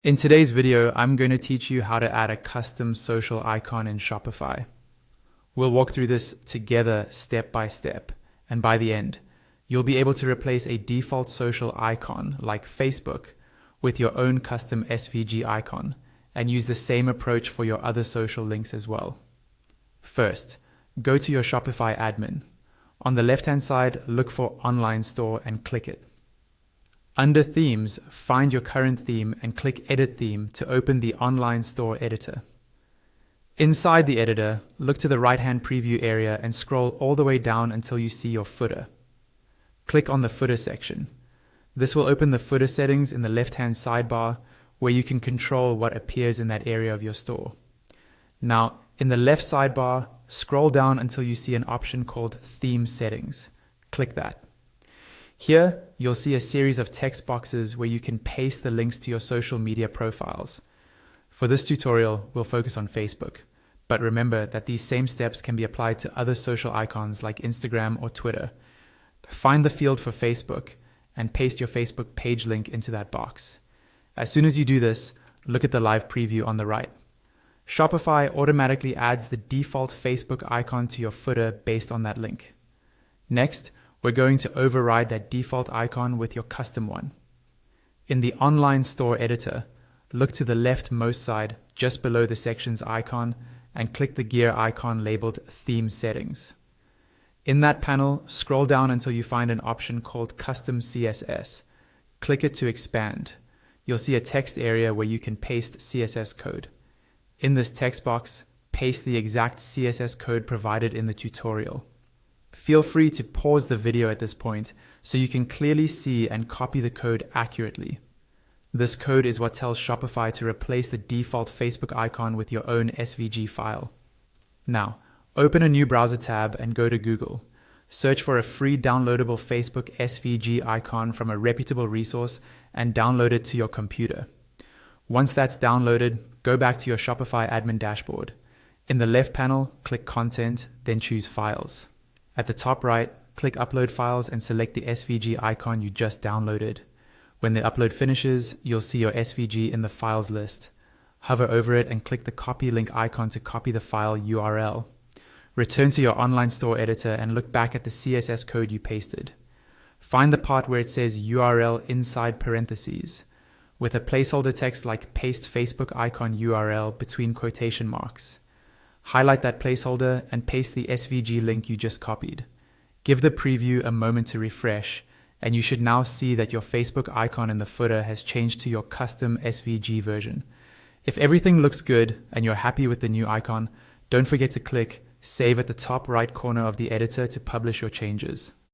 In today's video, I'm going to teach you how to add a custom social icon in Shopify. We'll walk through this together step by step, and by the end, you'll be able to replace a default social icon like Facebook with your own custom SVG icon and use the same approach for your other social links as well. First, go to your Shopify admin. On the left-hand side, look for Online Store and click it. Under Themes, find your current theme and click Edit Theme to open the Online Store editor. Inside the editor, look to the right-hand preview area and scroll all the way down until you see your footer. Click on the footer section. This will open the footer settings in the left-hand sidebar where you can control what appears in that area of your store. Now, in the left sidebar, scroll down until you see an option called Theme Settings. Click that. Here, you'll see a series of text boxes where you can paste the links to your social media profiles. For this tutorial, we'll focus on Facebook, but remember that these same steps can be applied to other social icons like Instagram or Twitter. Find the field for Facebook and paste your Facebook page link into that box. As soon as you do this, look at the live preview on the right. Shopify automatically adds the default Facebook icon to your footer based on that link. Next, we're going to override that default icon with your custom one. In the Online Store editor, look to the leftmost side just below the section's icon and click the gear icon labeled Theme Settings. In that panel, scroll down until you find an option called Custom CSS. Click it to expand. You'll see a text area where you can paste CSS code. In this text box, paste the exact CSS code provided in the tutorial. Feel free to pause the video at this point so you can clearly see and copy the code accurately. This code is what tells Shopify to replace the default Facebook icon with your own SVG file. Now, open a new browser tab and go to Google. Search for a free downloadable Facebook SVG icon from a reputable resource and download it to your computer. Once that's downloaded, go back to your Shopify admin dashboard. In the left panel, click Content, then choose Files. At the top right, click Upload Files and select the SVG icon you just downloaded. When the upload finishes, you'll see your SVG in the files list. Hover over it and click the copy link icon to copy the file URL. Return to your Online Store editor and look back at the CSS code you pasted. Find the part where it says URL inside parentheses, with a placeholder text like Paste Facebook icon URL between quotation marks. Highlight that placeholder and paste the SVG link you just copied. Give the preview a moment to refresh, and you should now see that your Facebook icon in the footer has changed to your custom SVG version. If everything looks good and you're happy with the new icon, don't forget to click Save at the top right corner of the editor to publish your changes.